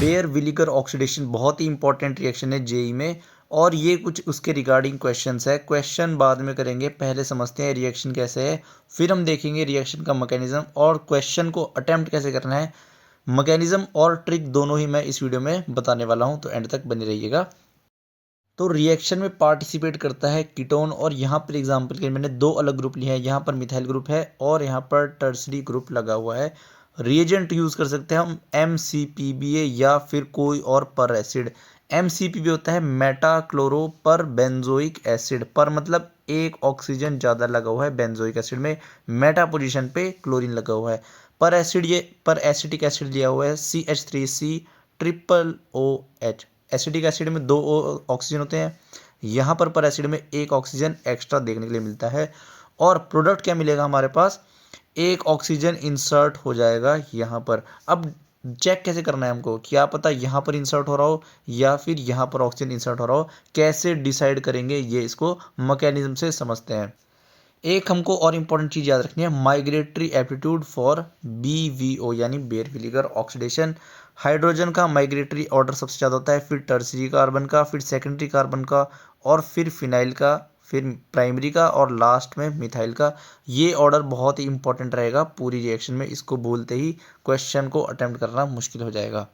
Bear विलीगर oxidation बहुत ही important reaction है JEE में, और ये कुछ उसके रिगार्डिंग क्वेश्चंस है। क्वेश्चन बाद में करेंगे, पहले समझते हैं रिएक्शन कैसे है, फिर हम देखेंगे रिएक्शन का मैकेनिज्म और क्वेश्चन को अटेम्प्ट कैसे करना है। मैकेनिज्म और ट्रिक दोनों ही मैं इस वीडियो में बताने वाला हूँ, तो एंड तक बने रहिएगा। तो रिएक्शन में पार्टिसिपेट करता है कीटोन, और यहाँ पर एग्जांपल के लिए मैंने दो अलग ग्रुप लिए हैं। यहाँ पर मिथाइल ग्रुप है और यहाँ पर टर्सरी ग्रुप लगा हुआ है। रिएजेंट यूज़ कर सकते हैं हम MCPBA या फिर कोई और पर एसिड। MCPBA होता है मेटा क्लोरो पर बेंजोइक एसिड, पर मतलब एक ऑक्सीजन ज़्यादा लगा हुआ है बेंजोइक एसिड में, मेटा पोजीशन पे क्लोरीन लगा हुआ है। पर एसिड, ये पर एसिटिक एसिड लिया हुआ है CH3C OOH। एसिटिक एसिड में दो ऑक्सीजन होते हैं, यहाँ पर एसिड में एक ऑक्सीजन एक्स्ट्रा देखने के लिए मिलता है। और प्रोडक्ट क्या मिलेगा हमारे पास, एक ऑक्सीजन इंसर्ट हो जाएगा यहाँ पर। अब चेक कैसे करना है हमको, क्या पता यहाँ पर इंसर्ट हो रहा हो या फिर यहाँ पर ऑक्सीजन इंसर्ट हो रहा हो, कैसे डिसाइड करेंगे ये इसको मैकेनिज्म से समझते हैं। एक हमको और इम्पॉर्टेंट चीज़ याद रखनी है, माइग्रेटरी एप्टीट्यूड फॉर BVO यानी बेयर विलीगर ऑक्सीडेशन। हाइड्रोजन का माइग्रेटरी ऑर्डर सबसे ज़्यादा होता है, फिर टर्सरी कार्बन का, फिर सेकेंडरी कार्बन का, और फिर फिनाइल का, फिर प्राइमरी का, और लास्ट में मिथाइल का। ये ऑर्डर बहुत ही इंपॉर्टेंट रहेगा पूरी रिएक्शन में, इसको बोलते ही क्वेश्चन को अटेम्प्ट करना मुश्किल हो जाएगा।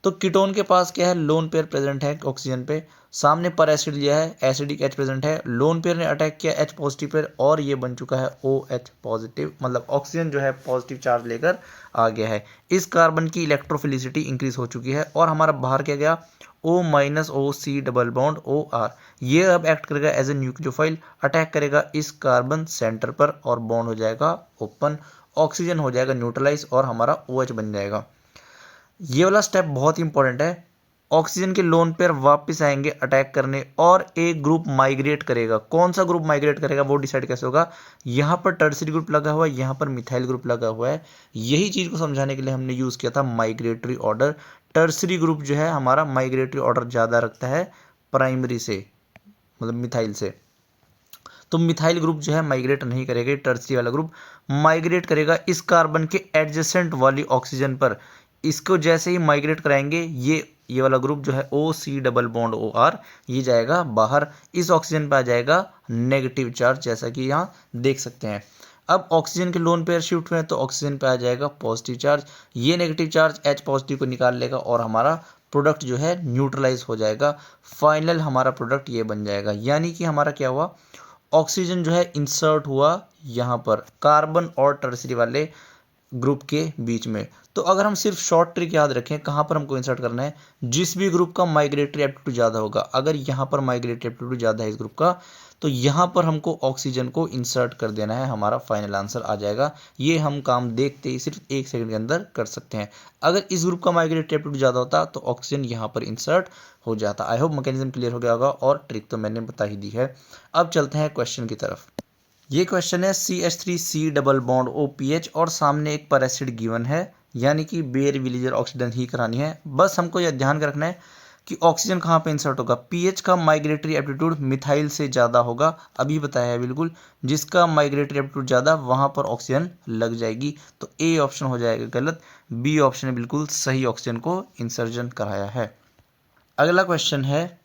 तो कीटोन के पास क्या है, लोन पेयर प्रेजेंट है ऑक्सीजन पे, सामने पर एसिड लिया है, एसिडिक H प्रेजेंट है, लोन पेयर ने अटैक किया H पॉजिटिव पर और ये बन चुका है OH पॉजिटिव, मतलब ऑक्सीजन जो है पॉजिटिव चार्ज लेकर आ गया है। इस कार्बन की इलेक्ट्रोफिलिसिटी इंक्रीज हो चुकी है और हमारा बाहर क्या गया, O-OC डबल बॉन्ड OR। ये अब एक्ट करेगा एज ए न्यूक्लियोफाइल, अटैक करेगा इस कार्बन सेंटर पर और बॉन्ड हो जाएगा ओपन, ऑक्सीजन हो जाएगा न्यूट्रलाइज और हमारा OH बन जाएगा। ये वाला स्टेप बहुत इंपॉर्टेंट है। ऑक्सीजन के लोन पेयर वापस आएंगे अटैक करने और एक ग्रुप माइग्रेट करेगा। कौन सा ग्रुप माइग्रेट करेगा वो डिसाइड कैसे होगा, यहाँ पर टर्सरी ग्रुप लगा हुआ है, यहाँ पर मिथाइल ग्रुप लगा हुआ है। यही चीज़ को समझाने के लिए हमने यूज़ किया था माइग्रेटरी ऑर्डर। टर्सरी ग्रुप जो है हमारा माइग्रेटरी ऑर्डर ज़्यादा रखता है प्राइमरी से, मतलब मिथाइल से। तो मिथाइल ग्रुप जो है माइग्रेट नहीं करेगा, टर्सरी वाला ग्रुप माइग्रेट करेगा इस कार्बन के एडजेसेंट वाली ऑक्सीजन पर। इसको जैसे ही माइग्रेट कराएंगे ये वाला ग्रुप जो है OC डबल बॉन्ड OR, ये जाएगा बाहर, इस ऑक्सीजन पे आ जाएगा नेगेटिव चार्ज, जैसा कि यहाँ देख सकते हैं। अब ऑक्सीजन के लोन पेयर शिफ्ट हुए तो ऑक्सीजन पे आ जाएगा पॉजिटिव चार्ज, ये नेगेटिव चार्ज H पॉजिटिव को निकाल लेगा और हमारा प्रोडक्ट जो है न्यूट्रलाइज हो जाएगा। फाइनल हमारा प्रोडक्ट ये बन जाएगा, यानी कि हमारा क्या हुआ, ऑक्सीजन जो है इंसर्ट हुआ यहाँ पर कार्बन और टर्सरी वाले ग्रुप के बीच में। तो अगर हम सिर्फ शॉर्ट ट्रिक याद रखें, कहाँ पर हमको इंसर्ट करना है, जिस भी ग्रुप का माइग्रेटरी एप्टीट्यूड ज़्यादा होगा, अगर यहाँ पर माइग्रेटरी एप्टीट्यूड ज़्यादा है इस ग्रुप का, तो यहाँ पर हमको ऑक्सीजन को इंसर्ट कर देना है, हमारा फाइनल आंसर आ जाएगा। ये हम काम देखते ही सिर्फ 1 सेकंड के अंदर कर सकते हैं। अगर इस ग्रुप का माइग्रेटरी एप्टीट्यूड ज़्यादा होता तो ऑक्सीजन यहाँ पर इंसर्ट हो जाता। आई होप मैकेनिज्म क्लियर हो गया होगा और ट्रिक तो मैंने बता ही दी है। अब चलते हैं क्वेश्चन की तरफ। ये क्वेश्चन है CH3C डबल बॉन्ड OPH और सामने एक पर एसिड गिवन है, यानी कि बेयर विलीगर ऑक्सीडेशन ही करानी है। बस हमको यह ध्यान रखना है कि ऑक्सीजन कहाँ पे इंसर्ट होगा, पीएच का माइग्रेटरी एप्टीट्यूड मिथाइल से ज़्यादा होगा, अभी बताया है बिल्कुल, जिसका माइग्रेटरी एप्टीट्यूड ज़्यादा वहाँ पर ऑक्सीजन लग जाएगी। तो ए ऑप्शन हो जाएगा गलत, बी ऑप्शन बिल्कुल सही ऑक्सीजन को इंसर्जन कराया है। अगला क्वेश्चन है,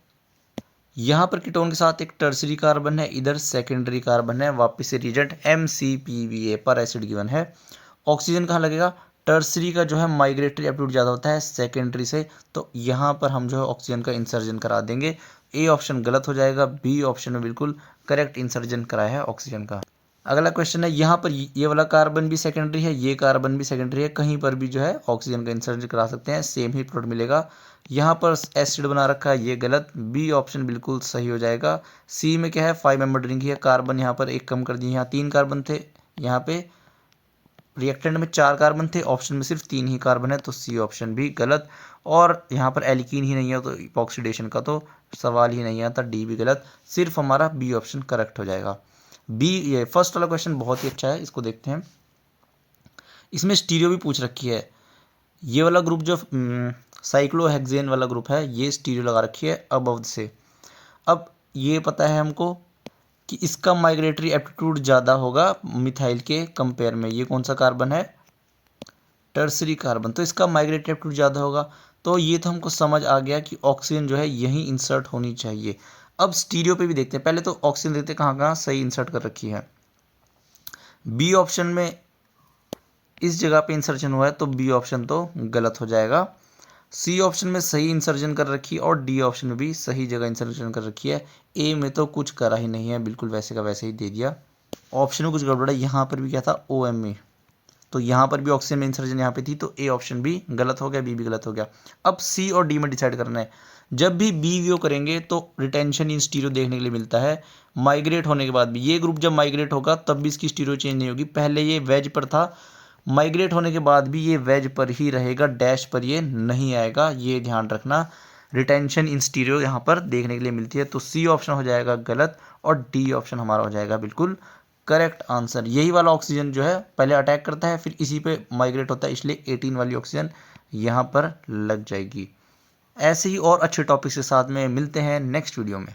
यहाँ पर कीटोन के साथ एक टर्सरी कार्बन है, इधर सेकेंडरी कार्बन है, वापस से रिएजेंट MCPBA पर एसिड गिवन है। ऑक्सीजन कहाँ लगेगा, टर्सरी का जो है माइग्रेटरी एप्टीट्यूड ज़्यादा होता है सेकेंडरी से, तो यहाँ पर हम जो है ऑक्सीजन का इंसर्जन करा देंगे। ए ऑप्शन गलत हो जाएगा, बी ऑप्शन में बिल्कुल करेक्ट इंसर्जन कराया है ऑक्सीजन का। अगला क्वेश्चन है, यहाँ पर ये वाला कार्बन भी सेकेंडरी है, ये कार्बन भी सेकेंडरी है, कहीं पर भी जो है ऑक्सीजन का इंसर्जन करा सकते हैं, सेम ही प्रोडक्ट मिलेगा। यहाँ पर एसिड बना रखा है, ये गलत, बी ऑप्शन बिल्कुल सही हो जाएगा। सी में क्या है, 5 मेंबर रिंग है, कार्बन यहाँ पर एक कम कर दिए, यहाँ 3 कार्बन थे, यहाँ पे रिएक्टेंट में 4 कार्बन थे, ऑप्शन में सिर्फ 3 ही कार्बन है, तो सी ऑप्शन भी गलत। और यहाँ पर एल्कीन ही नहीं है, तो ऑक्सीडेशन का तो सवाल ही नहीं आता, डी भी गलत, सिर्फ हमारा बी ऑप्शन करेक्ट हो जाएगा। बी, ये फर्स्ट वाला क्वेश्चन बहुत ही अच्छा है, इसको देखते हैं। इसमें स्टीरियो भी पूछ रखी है, ये वाला ग्रुप जो साइक्लोहेक्सेन वाला ग्रुप है, ये स्टीरियो लगा रखी है अबव से। अब ये पता है हमको कि इसका माइग्रेटरी एप्टीट्यूड ज़्यादा होगा मिथाइल के कंपेयर में। ये कौन सा कार्बन है, टर्सरी कार्बन, तो इसका माइग्रेटरी एप्टीट्यूड ज़्यादा होगा। तो ये तो हमको समझ आ गया कि ऑक्सीजन जो है यहीं इंसर्ट होनी चाहिए। अब स्टीरियो पे भी देखते हैं, पहले तो ऑक्सीजन देखते हैं कहाँ कहाँ सही इंसर्ट कर रखी है। बी ऑप्शन में इस जगह पे इंसर्शन हुआ है तो बी ऑप्शन तो गलत हो जाएगा। सी ऑप्शन में सही इंसर्शन कर रखी है और डी ऑप्शन में भी सही जगह इंसर्शन कर रखी है। ए में तो कुछ करा ही नहीं है, बिल्कुल वैसे का वैसे ही दे दिया। ऑप्शन में कुछ गड़बड़ है, यहाँ पर भी क्या था ओ एम में, तो यहाँ पर भी ऑक्सीजन में इंसर्जन यहाँ पे थी, तो ए ऑप्शन भी गलत हो गया, बी भी गलत हो गया। अब सी और डी में डिसाइड करना है। जब भी बी व्यू करेंगे तो रिटेंशन इन स्टीरियो देखने के लिए मिलता है। माइग्रेट होने के बाद भी ये ग्रुप जब माइग्रेट होगा तब भी इसकी स्टीरियो चेंज नहीं होगी। पहले ये वेज पर था, माइग्रेट होने के बाद भी ये वेज पर ही रहेगा, डैश पर ये नहीं आएगा, ये ध्यान रखना। रिटेंशन इन स्टीरियो यहाँ पर देखने के लिए मिलती है, तो सी ऑप्शन हो जाएगा गलत और डी ऑप्शन हमारा हो जाएगा बिल्कुल करेक्ट आंसर। यही वाला ऑक्सीजन जो है पहले अटैक करता है फिर इसी पे माइग्रेट होता है, इसलिए 18 वाली ऑक्सीजन यहाँ पर लग जाएगी। ऐसे ही और अच्छे टॉपिक के साथ में मिलते हैं नेक्स्ट वीडियो में।